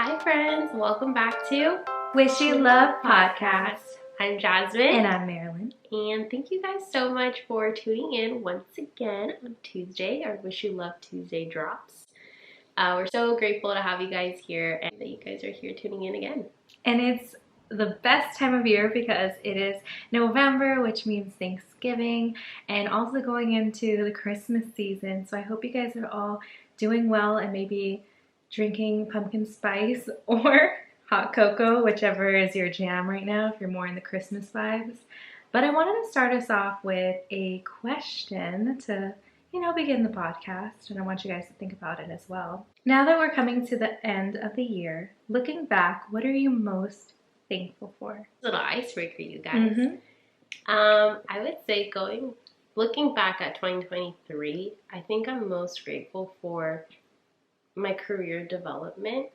Hi friends, welcome back to Wish You Love Podcast. I'm Jasmine. And I'm Marilyn. And thank you guys so much for tuning in once again on Tuesday. Our Wish You Love Tuesday drops. We're so grateful to have you guys here and that you guys are here tuning in again. And it's the best time of year because it is November, which means Thanksgiving, and also going into the Christmas season. So I hope you guys are all doing well and maybe drinking pumpkin spice or hot cocoa, whichever is your jam right now if you're more in the Christmas vibes. But I wanted to start us off with a question to, begin the podcast, and I want you guys to think about it as well. Now that we're coming to the end of the year, looking back, what are you most thankful for? Little icebreaker, you guys. I would say looking back at 2023, I think I'm most grateful for my career development.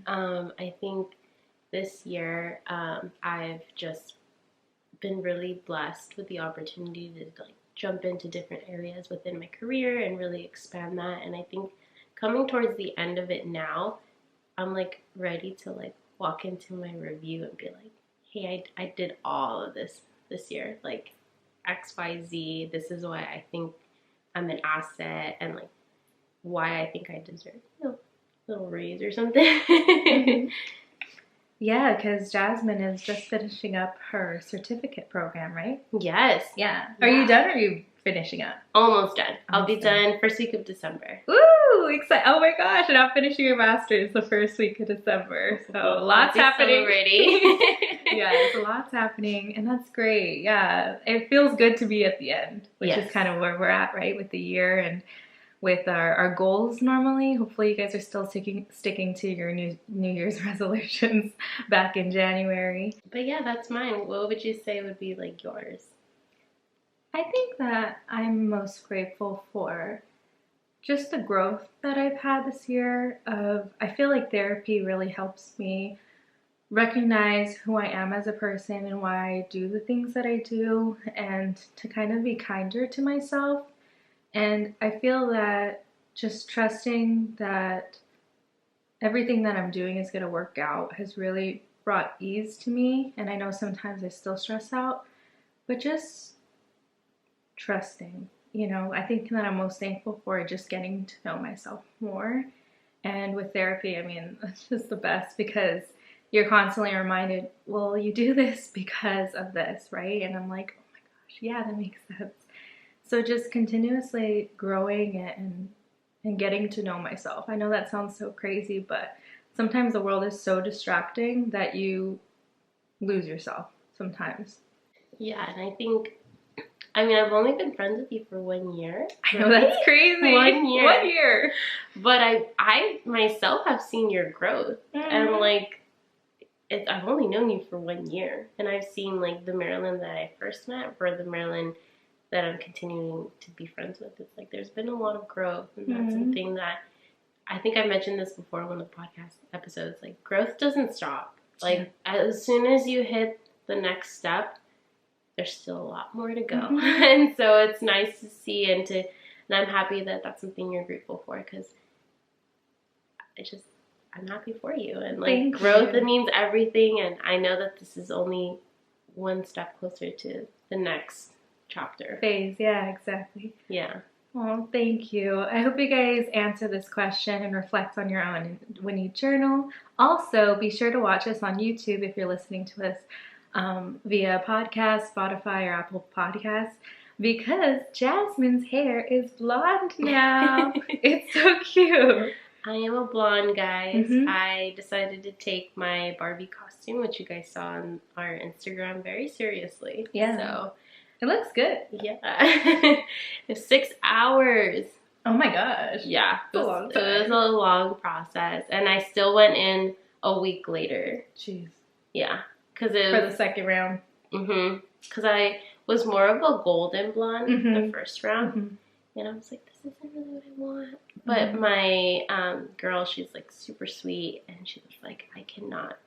I think this year I've just been really blessed with the opportunity to jump into different areas within my career and really expand that. And I think coming towards the end of it now, I'm ready to walk into my review and be like, hey, I did all of this year, XYZ. This is why I think I'm an asset, and why I think I deserve a little raise or something. Yeah, because Jasmine is just finishing up her certificate program, right? Yes. Yeah. Are you done or are you finishing up? Almost done. I'll be done first week of December. Woo! Excited. Oh my gosh, and I'm finishing your master's the first week of December. So lots happening. Already. Yeah, there's lots happening, and that's great. Yeah, it feels good to be at the end, which is kind of where we're at, right, with the year and with our goals normally. Hopefully you guys are still sticking to your New Year's resolutions back in January. But yeah, that's mine. What would you say would be yours? I think that I'm most grateful for just the growth that I've had this year. I feel like therapy really helps me recognize who I am as a person and why I do the things that I do, and to kind of be kinder to myself. And I feel that just trusting that everything that I'm doing is going to work out has really brought ease to me. And I know sometimes I still stress out, but just trusting, I think that I'm most thankful for just getting to know myself more. And with therapy, it's just the best because you're constantly reminded, well, you do this because of this, right? And I'm like, oh my gosh, yeah, that makes sense. So just continuously growing and getting to know myself. I know that sounds so crazy, but sometimes the world is so distracting that you lose yourself sometimes. Yeah, and I think, I've only been friends with you for 1 year. I know, that's crazy. 1 year. 1 year. But I myself have seen your growth. And I've only known you for 1 year. And I've seen the Marilyn that I first met for the Marilyn that I'm continuing to be friends with. It's there's been a lot of growth, and that's something that I think I mentioned this before on one of the podcast episodes. Growth doesn't stop. As soon as you hit the next step, there's still a lot more to go. And so it's nice to see, and I'm happy that that's something you're grateful for, because I'm happy for you. And growth, it means everything, and I know that this is only one step closer to the next chapter. Phase, yeah, exactly. Yeah. Well, thank you. I hope you guys answer this question and reflect on your own when you journal. Also, be sure to watch us on YouTube if you're listening to us via podcast, Spotify, or Apple Podcasts, because Jasmine's hair is blonde now. It's so cute. I am a blonde, guys. I decided to take my Barbie costume, which you guys saw on our Instagram, very seriously. Yeah. So it looks good. Yeah. It's 6 hours. Oh my gosh. Yeah. It was a long process. And I still went in a week later. Jeez. Yeah. For the second round. Because I was more of a golden blonde the first round. And I was like, this isn't really what I want. But my girl, she's super sweet. And she was like, I cannot,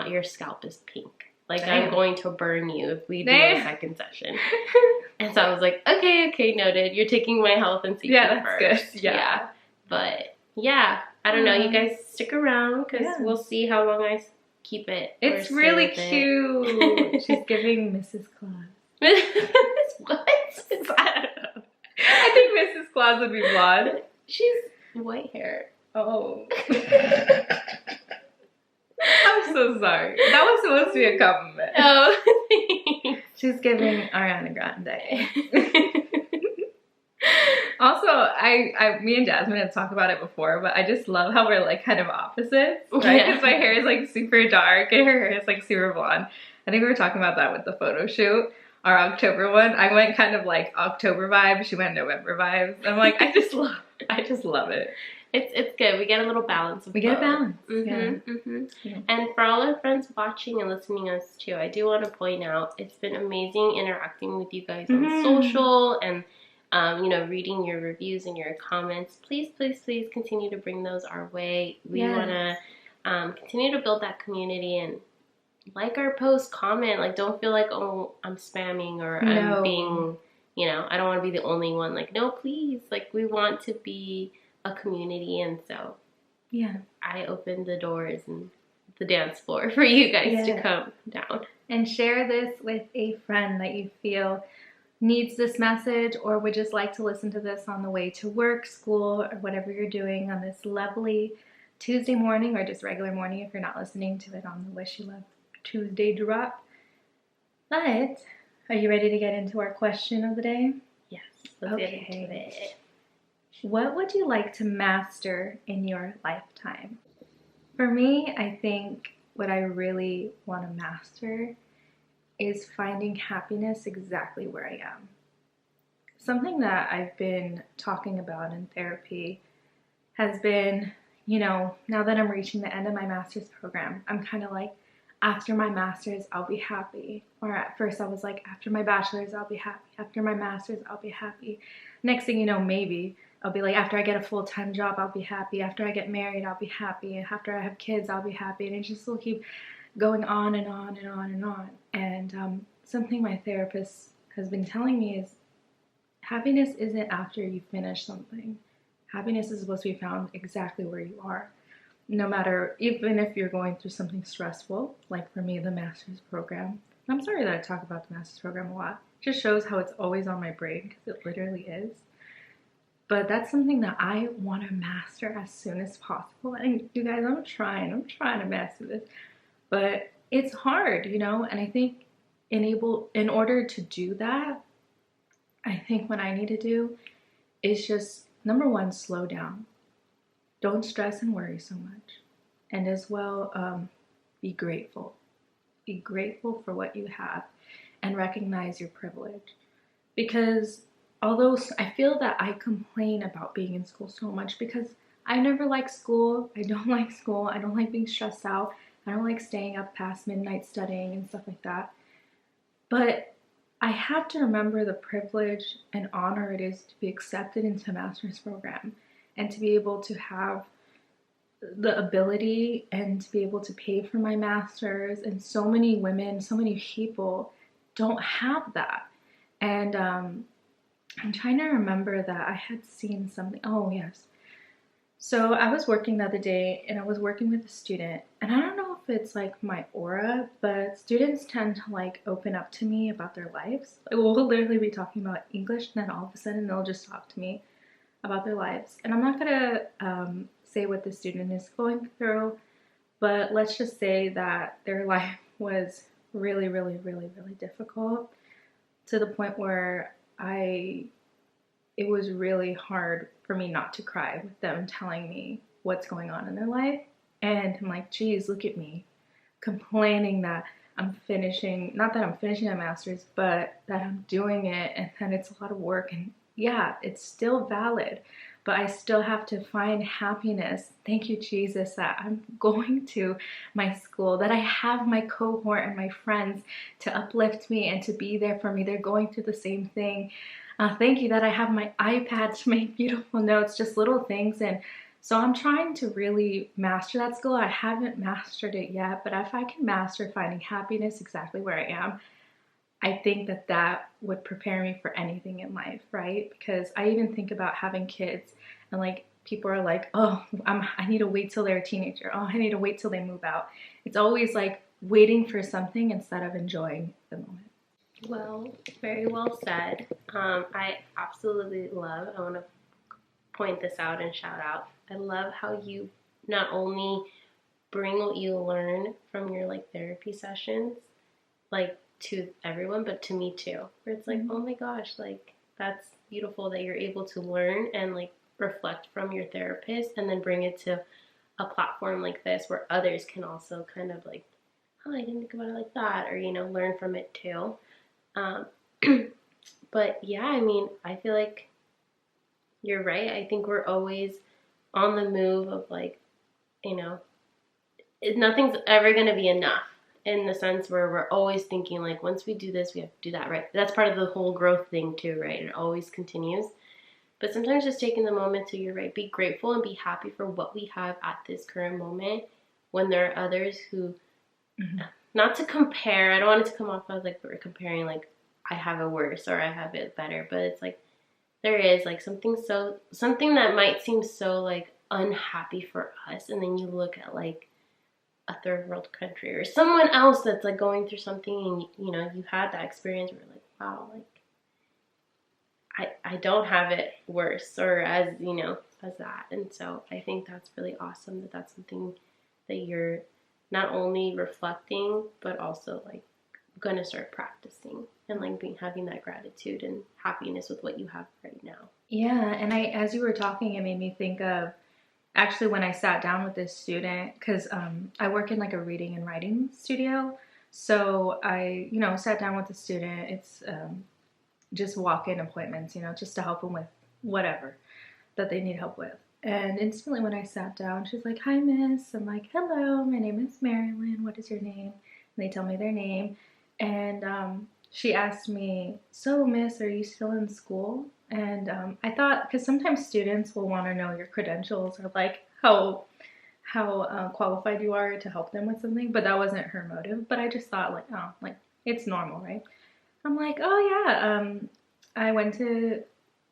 your scalp is pink. I'm going to burn you if we do a second session. And so I was like, okay, noted. You're taking my health and safety first. Good. Yeah. But yeah, I don't know. You guys stick around because we'll see how long I keep it. It's really cute. She's giving Mrs. Claus. What? I don't know. I think Mrs. Claus would be blonde. She's white hair. Oh. I'm so sorry. That was supposed to be a compliment. Oh, thanks. She's giving Ariana Grande. Also, me and Jasmine have talked about it before, but I just love how we're like kind of opposites, right? Because my hair is like super dark and her hair is like super blonde. I think we were talking about that with the photo shoot, our October one. I went kind of like October vibes. She went November vibes. I'm like, I just love it. It's good. We get a little balance. We get a balance. Yeah. And for all our friends watching and listening to us too, I do want to point out it's been amazing interacting with you guys on social and reading your reviews and your comments. Please, please, please continue to bring those our way. We want to continue to build that community and like our post, comment. Like, don't feel like, oh, I'm spamming or I'm being, I don't want to be the only one. Like, no, please. Like, we want to be a community, and so I opened the doors and the dance floor for you guys to come down and share this with a friend that you feel needs this message or would just like to listen to this on the way to work, school, or whatever you're doing on this lovely Tuesday morning, or just regular morning if you're not listening to it on the Wish You Love Tuesday drop. But are you ready to get into our question of the day? Yes, let's get into it. What would you like to master in your lifetime? For me, I think what I really want to master is finding happiness exactly where I am. Something that I've been talking about in therapy has been, now that I'm reaching the end of my master's program, I'm kind of like, after my master's, I'll be happy. Or at first I was like, after my bachelor's, I'll be happy. After my master's, I'll be happy. Next thing you know, maybe I'll be like, after I get a full-time job, I'll be happy. After I get married, I'll be happy. After I have kids, I'll be happy. And it just will keep going on and on and on and on. And something my therapist has been telling me is happiness isn't after you finish something. Happiness is supposed to be found exactly where you are. No matter, even if you're going through something stressful, like for me, the master's program. I'm sorry that I talk about the master's program a lot. It just shows how it's always on my brain, because it literally is. But that's something that I want to master as soon as possible. And you guys, I'm trying to master this. But it's hard, and I think in order to do that, I think what I need to do is just, number one, slow down. Don't stress and worry so much. And as well, be grateful. Be grateful for what you have and recognize your privilege. Because although I feel that I complain about being in school so much because I never like school. I don't like school. I don't like being stressed out. I don't like staying up past midnight studying and stuff like that. But I have to remember the privilege and honor it is to be accepted into a master's program and to be able to have the ability and to be able to pay for my master's. And so many women, so many people don't have that. And I'm trying to remember that I had seen something. Oh, yes. So I was working the other day and I was working with a student, and I don't know if it's like my aura, but students tend to like open up to me about their lives. We'll literally be talking about English and then all of a sudden they'll just talk to me about their lives. And I'm not gonna say what the student is going through, but let's just say that their life was really, really, really, really difficult to the point where it was really hard for me not to cry with them telling me what's going on in their life. And I'm like, geez, look at me complaining that I'm finishing, not that I'm finishing my master's, but that I'm doing it and that it's a lot of work. And yeah, it's still valid, but I still have to find happiness. Thank you, Jesus, that I'm going to my school, that I have my cohort and my friends to uplift me and to be there for me. They're going through the same thing. Thank you that I have my iPad to make beautiful notes, just little things. And so I'm trying to really master that skill. I haven't mastered it yet, but if I can master finding happiness exactly where I am, I think that that would prepare me for anything in life, right? Because I even think about having kids and like people are like, oh, I need to wait till they're a teenager. Oh, I need to wait till they move out. It's always like waiting for something instead of enjoying the moment. Well, very well said. I absolutely love, I want to point this out and shout out, I love how you not only bring what you learn from your like therapy sessions like to everyone, but to me too, where it's like, oh my gosh, like that's beautiful that you're able to learn and like reflect from your therapist and then bring it to a platform like this where others can also kind of like, oh, I didn't think about it like that, or learn from it too. um, but yeah, I mean, I feel like you're right. I think we're always on the move of like, nothing's ever going to be enough, in the sense where we're always thinking like, once we do this, we have to do that, right? That's part of the whole growth thing too, right? It always continues. But sometimes just taking the moment to, you're right, be grateful and be happy for what we have at this current moment, when there are others who, not to compare, I don't want it to come off as like we're comparing like I have it worse or I have it better, but it's like there is like something that might seem so like unhappy for us, and then you look at like a third world country or someone else that's like going through something, and you had that experience where you're like, wow, like I don't have it worse or as that. And so I think that's really awesome that that's something that you're not only reflecting but also like gonna start practicing, and like having that gratitude and happiness with what you have right now. Yeah, and as you were talking, it made me think of actually when I sat down with this student, because I work in like a reading and writing studio. So I, sat down with the student. It's just walk-in appointments, just to help them with whatever that they need help with. And instantly when I sat down, she's like, hi, miss. I'm like, hello, my name is Marilyn. What is your name? And they tell me their name. And she asked me, so miss, are you still in school? And I thought, because sometimes students will want to know your credentials or like how qualified you are to help them with something, but that wasn't her motive. But I just thought like, oh, like it's normal, right? I'm like, oh yeah, I went to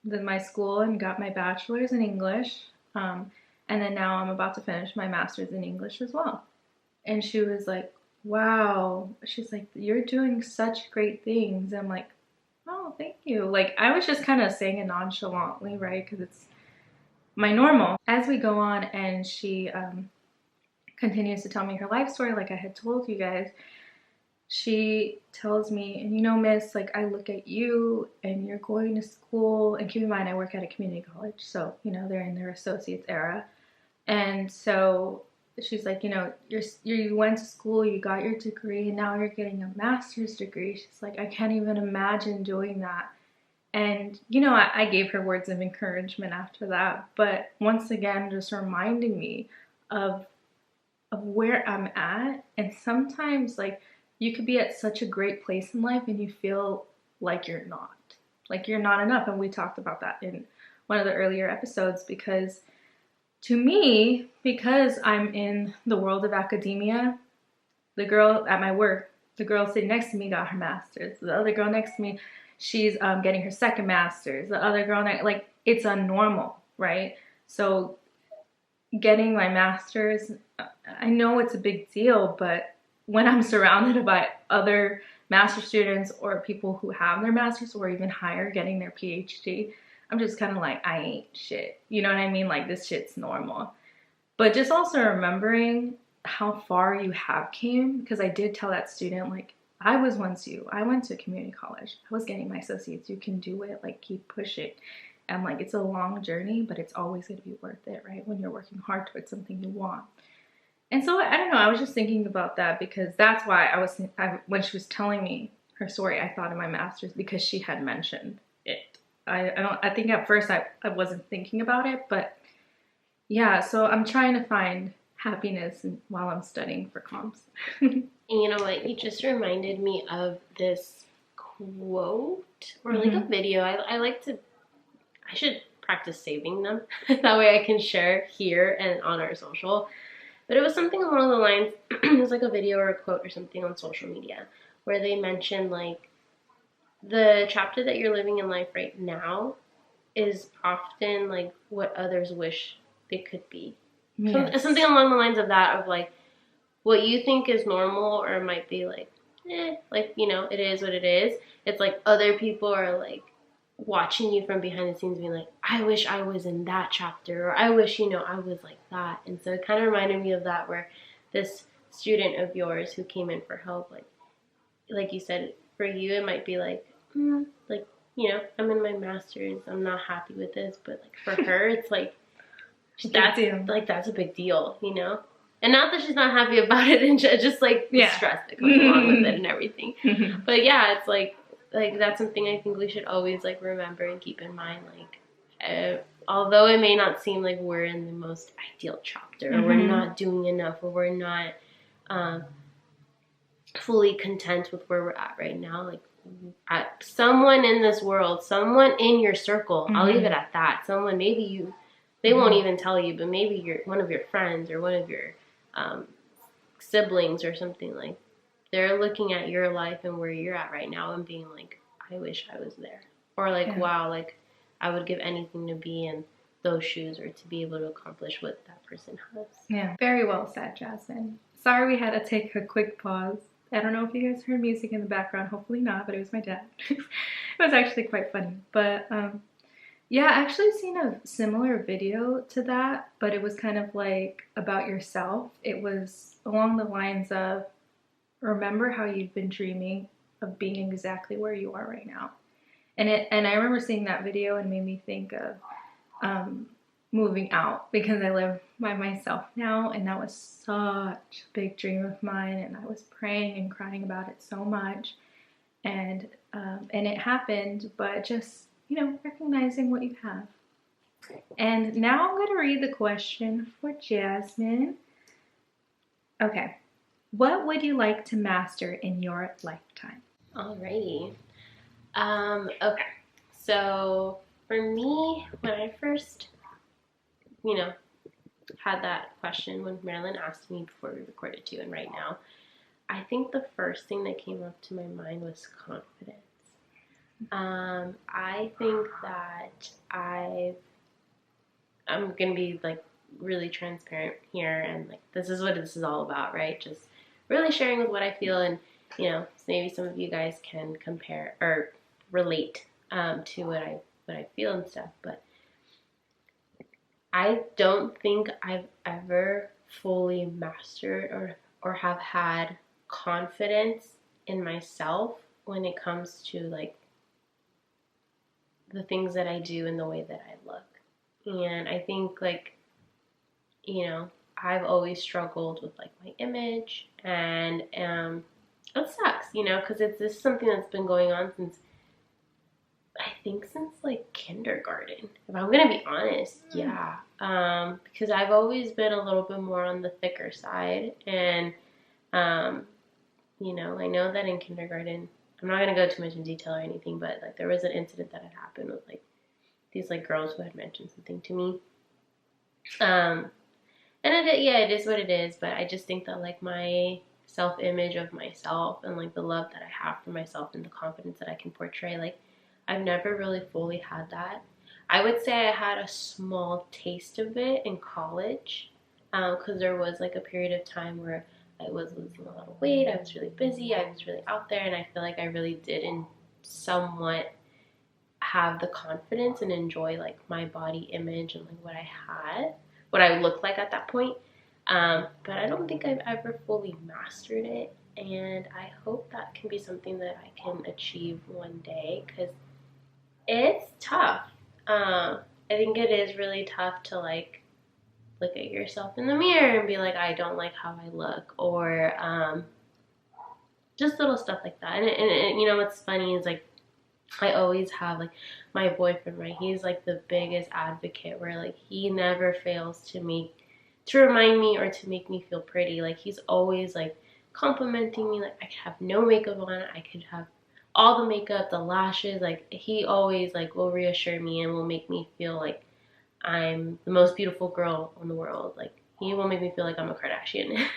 my school and got my bachelor's in English, and then now I'm about to finish my master's in English as well. And she was like, wow. She's like, you're doing such great things. I'm like, oh, thank you. Like, I was just kind of saying it nonchalantly, right? Because it's my normal. As we go on, and she continues to tell me her life story, like I had told you guys, she tells me, and miss, like I look at you and you're going to school, and keep in mind I work at a community college, so they're in their associates era, and so she's like, you went to school, you got your degree, and now you're getting a master's degree. She's like, I can't even imagine doing that. And I gave her words of encouragement after that, but once again just reminding me of where I'm at. And sometimes like you could be at such a great place in life and you feel like you're not enough. And we talked about that in one of the earlier episodes, because to me, because I'm in the world of academia, the girl at my work, the girl sitting next to me got her master's. The other girl next to me, she's getting her second master's. The other girl, like, it's unnormal, right? So getting my master's, I know it's a big deal, but when I'm surrounded by other master's students or people who have their master's or even higher getting their PhD, I'm just kind of like, I ain't shit. You know what I mean? Like, this shit's normal. But just also remembering how far you have came, because I did tell that student, like, I was once you. I went to community college. I was getting my associates. You can do it. Like, keep pushing. And like, it's a long journey, but it's always going to be worth it, right? When you're working hard towards something you want. And so, I don't know, I was just thinking about that, because that's why when she was telling me her story, I thought of my master's, because she had mentioned it. I think at first I wasn't thinking about it, but yeah, so I'm trying to find happiness while I'm studying for comms. And you know what? You just reminded me of this quote or like a video. I should practice saving them. That way I can share here and on our social. But it was something along the lines, it was like a video or a quote or something on social media where they mentioned like the chapter that you're living in life right now is often like what others wish they could be. Yes. Something along the lines of that, of like what you think is normal or might be like, like, you know, it is what it is. It's like other people are like watching you from behind the scenes being like, I wish I was in that chapter, or I wish, you know, I was like that. And so it kind of reminded me of that, where this student of yours who came in for help, like you said, for you it might be like, like, you know, I'm in my master's, I'm not happy with this, but like for her it's like that's a big deal, you know. And not that she's not happy about it, and just like the stress that comes along with it and everything. But yeah, it's like that's something I think we should always like remember and keep in mind. Like, although it may not seem like we're in the most ideal chapter, or we're not doing enough, or we're not fully content with where we're at right now, like someone in this world, someone in your circle, I'll leave it at that. Someone, maybe they won't even tell you, but maybe one of your friends or one of your siblings or something, like they're looking at your life and where you're at right now and being like, I wish I was there, or like, wow, like I would give anything to be in those shoes, or to be able to accomplish what that person has. Yeah, very well said, Jasmine. Sorry we had to take a quick pause. I don't know if you guys heard music in the background, hopefully not, but it was my dad. It was actually quite funny. But yeah, I actually seen a similar video to that, but it was kind of like about yourself. It was along the lines of, remember how you've been dreaming of being exactly where you are right now. And I remember seeing that video, and it made me think of moving out, because I live by myself now, and that was such a big dream of mine, and I was praying and crying about it so much, and it happened. But just, you know, recognizing what you have. And now I'm going to read the question for Jasmine. Okay, what would you like to master in your lifetime? Alrighty. Okay, so for me, when I first, you know, had that question, when Marilyn asked me before we recorded too, and right now, I think the first thing that came up to my mind was confidence. I think that I'm gonna be like really transparent here, and like this is what this is all about, right? Just really sharing with what I feel, and you know, maybe some of you guys can compare or relate to what I feel and stuff. But I don't think I've ever fully mastered or have had confidence in myself when it comes to like the things that I do and the way that I look. And I think, like, you know, I've always struggled with like my image, and it sucks, you know, because this is something that's been going on since like kindergarten, if I'm gonna be honest. Yeah, because I've always been a little bit more on the thicker side, and you know, I know that in kindergarten, I'm not gonna go too much in detail or anything, but like there was an incident that had happened with like these like girls who had mentioned something to me, and it is what it is. But I just think that like my self-image of myself, and like the love that I have for myself, and the confidence that I can portray, like I've never really fully had that. I would say I had a small taste of it in college, because there was like a period of time where I was losing a lot of weight. I was really busy. I was really out there, and I feel like I really did somewhat have the confidence and enjoy like my body image and like what I looked like at that point. But I don't think I've ever fully mastered it, and I hope that can be something that I can achieve one day, because it's tough. I think it is really tough to like look at yourself in the mirror and be like, I don't like how I look, or just little stuff like that. And you know what's funny is like I always have like my boyfriend, right? He's like the biggest advocate, where like he never fails to remind me or to make me feel pretty. Like he's always like complimenting me. Like I could have no makeup on, I could have all the makeup, the lashes. Like he always like will reassure me and will make me feel like I'm the most beautiful girl in the world. Like he will make me feel like I'm a Kardashian.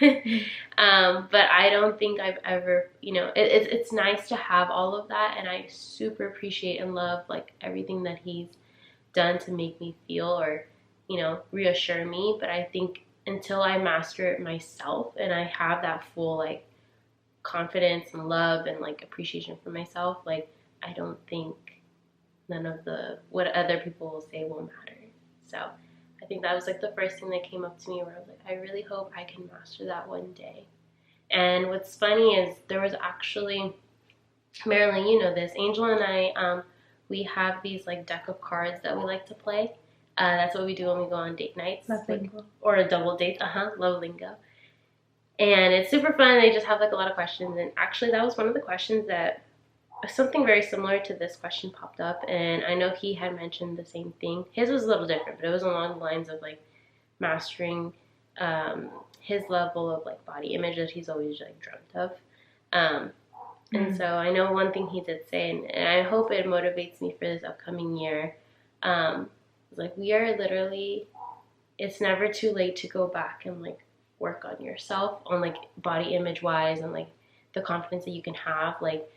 But I don't think I've ever, you know, it's nice to have all of that, and I super appreciate and love like everything that he's done to make me feel or, reassure me. But I think until I master it myself and I have that full like confidence and love and like appreciation for myself, like I don't think none of what other people will say will matter. So I think that was like the first thing that came up to me where I was like, I really hope I can master that one day. And what's funny is there was actually, Marilyn, you know this, Angel and I, we have these like deck of cards that we like to play. That's what we do when we go on date nights. Love lingo. Or a double date. Love lingo. And it's super fun. They just have like a lot of questions. And actually that was one of the questions that something very similar to this question popped up. And I know he had mentioned the same thing. His was a little different, but it was along the lines of like mastering his level of like body image that he's always like dreamt of. And so I know one thing he did say, and I hope it motivates me for this upcoming year, like we are literally, it's never too late to go back and like work on yourself on like body image wise and like the confidence that you can have. Like,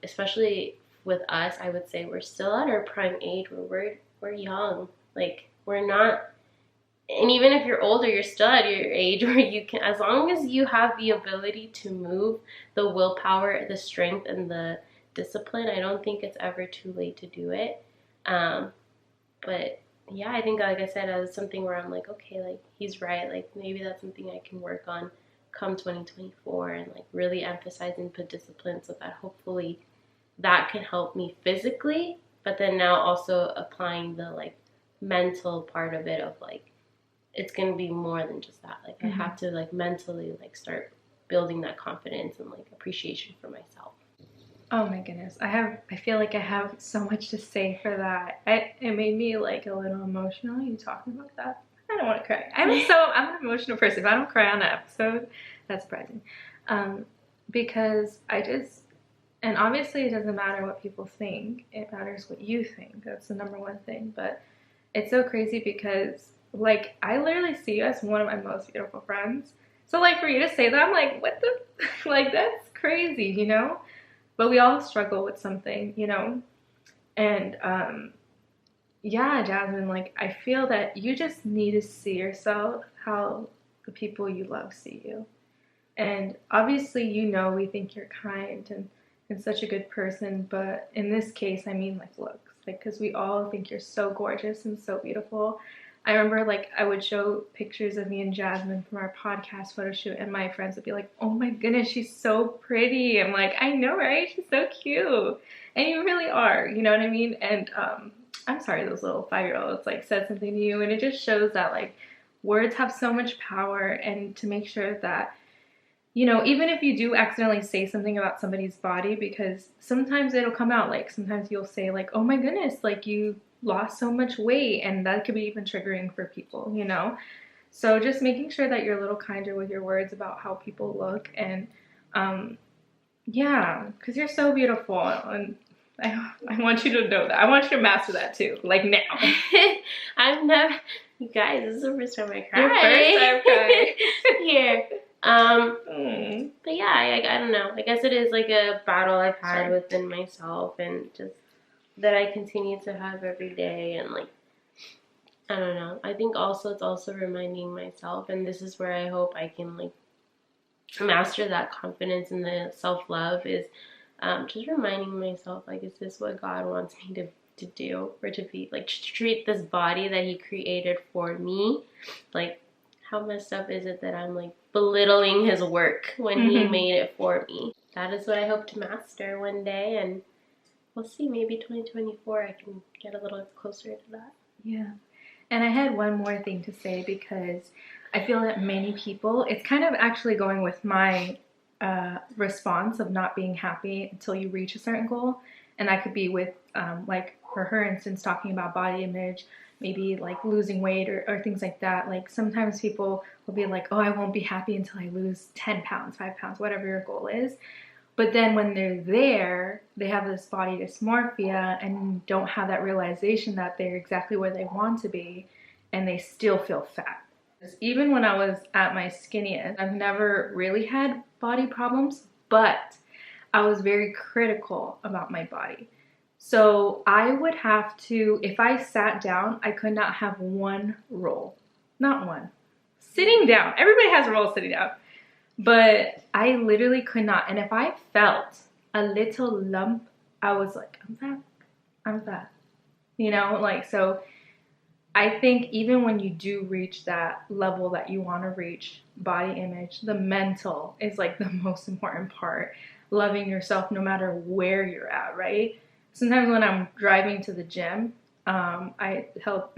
especially with us, I would say we're still at our prime age where we're young. Like we're not, and even if you're older, you're still at your age where you can, as long as you have the ability to move, the willpower, the strength, and the discipline, I don't think it's ever too late to do it. But yeah, I think, like I said, it was something where I'm like, okay, like he's right. Like maybe that's something I can work on come 2024 and like really emphasize and put discipline so that hopefully that can help me physically, but then now also applying the like mental part of it of like, it's going to be more than just that. Like I have to like mentally like start building that confidence and like appreciation for myself. Oh my goodness. I feel like I have so much to say for that. It made me like a little emotional. You talking about that? I don't want to cry. I'm an emotional person. If I don't cry on an episode, that's surprising. Because and obviously it doesn't matter what people think. It matters what you think. That's the number one thing. But it's so crazy because like I literally see you as one of my most beautiful friends. So like for you to say that, I'm like, what the, like that's crazy, you know? But we all struggle with something, you know? And yeah, Jasmine, like I feel that you just need to see yourself how the people you love see you. And obviously, you know, we think you're kind and such a good person, but in this case, I mean like looks, like because we all think you're so gorgeous and so beautiful. I remember like I would show pictures of me and Jasmine from our podcast photo shoot and my friends would be like, oh my goodness, she's so pretty. I'm like, I know, right? She's so cute. And you really are, you know what I mean? And I'm sorry those little 5-year-olds like said something to you, and it just shows that like words have so much power, and to make sure that, you know, even if you do accidentally say something about somebody's body, because sometimes it'll come out, like sometimes you'll say like, oh my goodness, like you lost so much weight, and that could be even triggering for people, you know? So just making sure that you're a little kinder with your words about how people look, and yeah, because you're so beautiful, and I want you to know that. I want you to master that too, like now. I've never, you guys, this is the first time I cried. Your first time crying. Here. But yeah, I don't know. I guess it is like a battle I've had within myself, and just that I continue to have every day, and like, I don't know. I think also it's also reminding myself, and this is where I hope I can like master that confidence and the self-love, is just reminding myself, like, is this what God wants me to do, or to be, like, to treat this body that he created for me? Like, how messed up is it that I'm like belittling his work when he made it for me? That is what I hope to master one day, and we'll see, maybe 2024 I can get a little closer to that. Yeah. And I had one more thing to say, because I feel that many people, it's kind of actually going with my response of not being happy until you reach a certain goal. And that could be with, like for her instance, talking about body image, maybe like losing weight or things like that. Like sometimes people will be like, oh, I won't be happy until I lose 10 pounds, 5 pounds, whatever your goal is. But then when they're there, they have this body dysmorphia and don't have that realization that they're exactly where they want to be, and they still feel fat. Even when I was at my skinniest, I've never really had body problems, but I was very critical about my body. So I would have to, if I sat down, I could not have one roll. Not one. Sitting down. Everybody has a roll sitting down. But I literally could not. And if I felt a little lump, I was like, I'm fat. I'm fat. You know, like, so I think even when you do reach that level that you want to reach, body image, the mental is like the most important part. Loving yourself no matter where you're at, right? Sometimes when I'm driving to the gym, I tell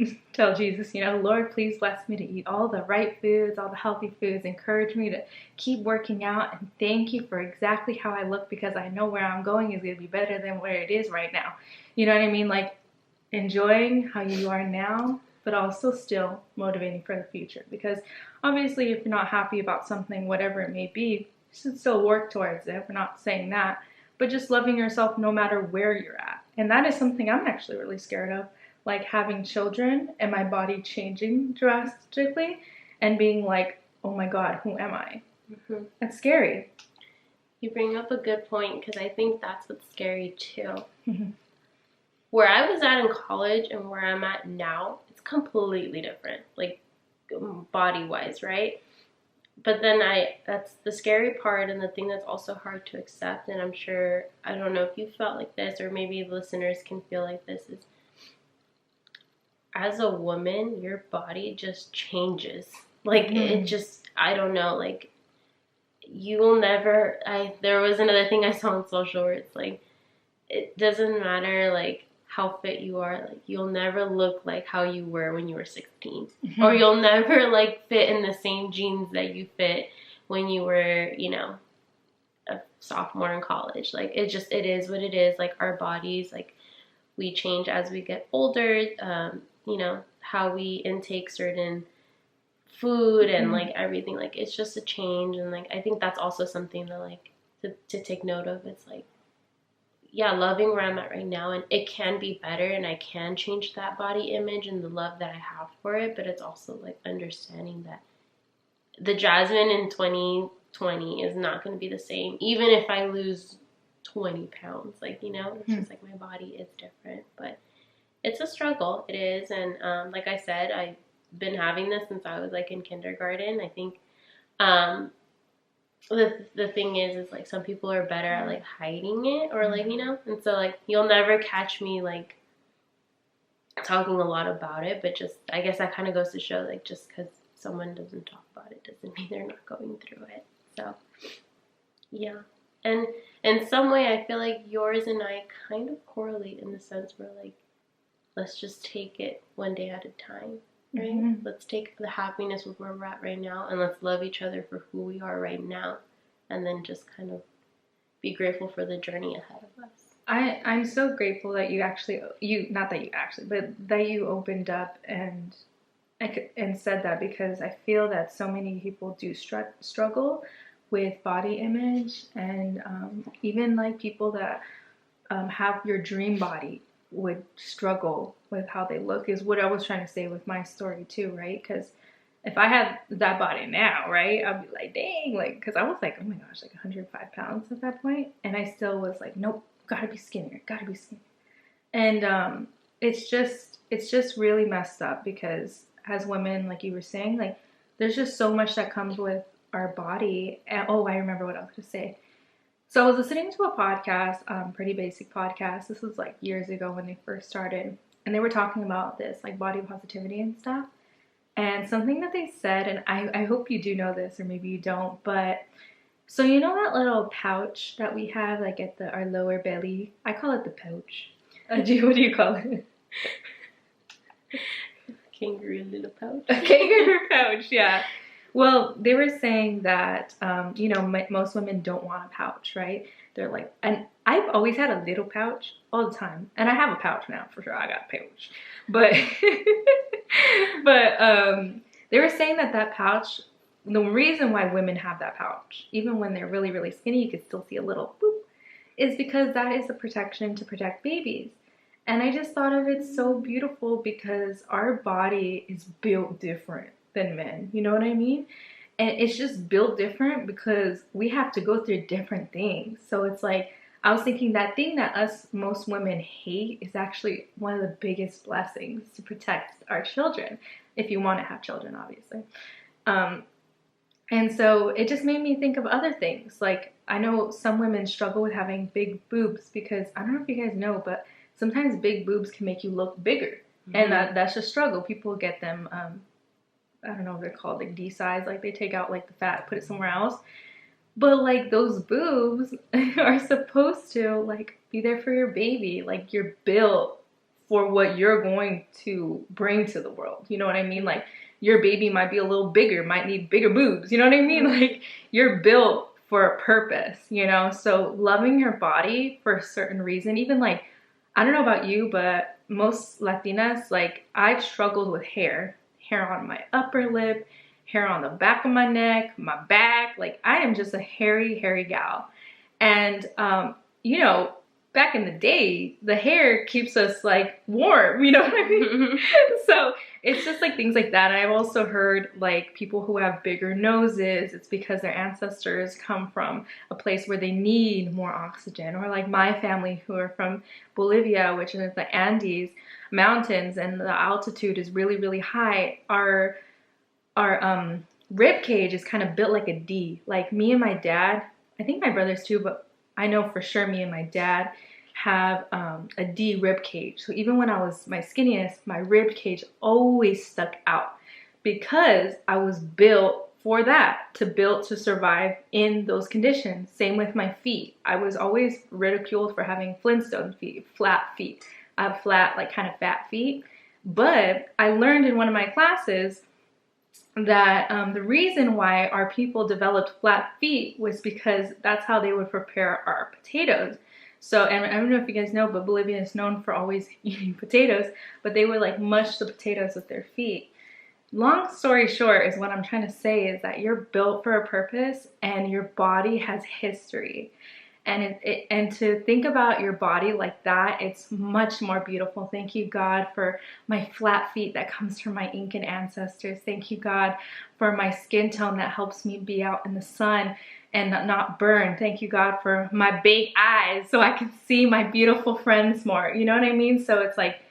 Jesus, you know, Lord, please bless me to eat all the right foods, all the healthy foods. Encourage me to keep working out, and thank you for exactly how I look, because I know where I'm going is going to be better than where it is right now. You know what I mean? Like, enjoying how you are now, but also still motivating for the future. Because obviously, if you're not happy about something, whatever it may be, you should still work towards it. We're not saying that. But just loving yourself no matter where you're at. And that is something I'm actually really scared of. Like having children and my body changing drastically and being like, oh my God, who am I? Mm-hmm. That's scary. You bring up a good point, because I think that's what's scary too. Mm-hmm. Where I was at in college and where I'm at now, it's completely different, like body-wise, right? But then that's the scary part, and the thing that's also hard to accept, and I'm sure, I don't know if you felt like this, or maybe listeners can feel like this, is as a woman, your body just changes. Like, it just, I don't know, like, you will never, there was another thing I saw on social where it's like, it doesn't matter, like, how fit you are, like, you'll never look like how you were when you were 16. Mm-hmm. Or you'll never, like, fit in the same jeans that you fit when you were, you know, a sophomore in college. Like, it is what it is. Like, our bodies, like, we change as we get older. You know, how we intake certain food and, like, everything. Like, it's just a change. And, like, I think that's also something that, like, to take note of. It's like, yeah, loving where I'm at right now, and it can be better, and I can change that body image and the love that I have for it, but it's also like understanding that the Jazmine in 2020 is not going to be the same, even if I lose 20 pounds, like, you know, it's just like my body is different, but it's a struggle, it is, and like I said, I've been having this since I was like in kindergarten. I think the thing is like some people are better at like hiding it, or like, you know, and so like you'll never catch me like talking a lot about it, but just I guess that kind of goes to show, like, just because someone doesn't talk about it doesn't mean they're not going through it. So yeah, and in some way I feel like yours and I kind of correlate in the sense where, like, let's just take it one day at a time. Right? Mm-hmm. Let's take the happiness with where we're at right now, and let's love each other for who we are right now, and then just kind of be grateful for the journey ahead of us. I'm so grateful that that you opened up and said that, because I feel that so many people do struggle with body image, and even like people that have your dream body would struggle with how they look, is what I was trying to say with my story too, right? Because if I had that body now, right, I'd be like, dang, like, because I was like, oh my gosh, like 105 pounds at that point, and I still was like, nope, gotta be skinnier. And it's just really messed up, because as women, like you were saying, like, there's just so much that comes with our body. And, oh, I remember what I was going to say. So I was listening to a podcast, Pretty Basic podcast. This was like years ago when they first started. And they were talking about this, like body positivity and stuff. And something that they said, and I hope you do know this, or maybe you don't, but so you know that little pouch that we have, like at our lower belly? I call it the pouch. What do you call it? Kangaroo little pouch. A kangaroo pouch, yeah. Well, they were saying that, you know, most women don't want a pouch, right? They're like, and I've always had a little pouch all the time. And I have a pouch now, for sure. I got a pouch. But, they were saying that pouch, the reason why women have that pouch, even when they're really, really skinny, you can still see a little boop, is because that is a protection to protect babies. And I just thought of it so beautiful, because our body is built different than men, you know what I mean? And it's just built different because we have to go through different things. So it's like, I was thinking that thing that us most women hate is actually one of the biggest blessings to protect our children, if you want to have children, obviously. And so it just made me think of other things. Like, I know some women struggle with having big boobs because, I don't know if you guys know, but sometimes big boobs can make you look bigger. And that's a struggle. People get them, I don't know what they're called, like D-size, like they take out like the fat, put it somewhere else. But like those boobs are supposed to like be there for your baby. Like, you're built for what you're going to bring to the world. You know what I mean? Like, your baby might be a little bigger, might need bigger boobs. You know what I mean? Like, you're built for a purpose, you know? So loving your body for a certain reason, even like, I don't know about you, but most Latinas, like, I've struggled with hair on my upper lip, hair on the back of my neck, my back. Like, I am just a hairy gal. And, you know, back in the day, the hair keeps us like warm, you know what I mean? So it's just like things like that. And I've also heard like people who have bigger noses, it's because their ancestors come from a place where they need more oxygen. Or like my family who are from Bolivia, which is the Andes mountains, and the altitude is really high. Our rib cage is kind of built like a D. Like, me and my dad, I think my brothers too, but I know for sure me and my dad have a D rib cage. So even when I was my skinniest, my rib cage always stuck out because I was built for that, to survive in those conditions. Same with my feet. I was always ridiculed for having Flintstone feet, flat feet. I have flat, like kind of fat feet. But I learned in one of my classes that the reason why our people developed flat feet was because that's how they would prepare our potatoes. So, and I don't know if you guys know, but Bolivia is known for always eating potatoes, but they would like mush the potatoes with their feet. Long story short is what I'm trying to say is that you're built for a purpose and your body has history. And to think about your body like that, it's much more beautiful. Thank you, God, for my flat feet that comes from my Incan ancestors. Thank you, God, for my skin tone that helps me be out in the sun and not burn. Thank you, God, for my big eyes so I can see my beautiful friends more. You know what I mean? So it's like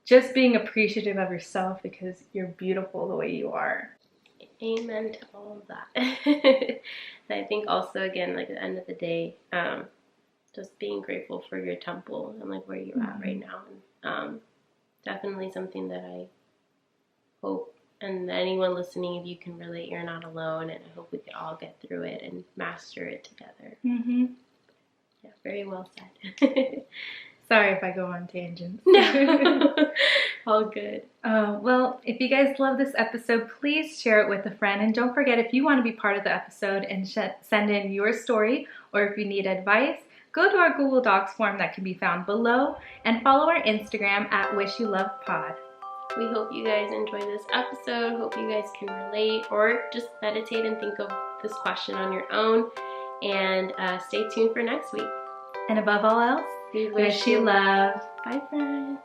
just being appreciative of yourself because you're beautiful the way you are. Amen to all of that. And I think also, again, like at the end of the day, just being grateful for your temple and like where you're at right now. And definitely something that I hope, and anyone listening, if you can relate, you're not alone, and I hope we can all get through it and master it together. Yeah, very well said. Sorry if I go on tangents. No, all good. Well, if you guys love this episode, please share it with a friend. And don't forget, if you want to be part of the episode and send in your story, or if you need advice, go to our Google Docs form that can be found below, and follow our Instagram at WishYouLovePod. We hope you guys enjoy this episode. Hope you guys can relate or just meditate and think of this question on your own. And stay tuned for next week. And above all else, we wish you love. Bye, friends.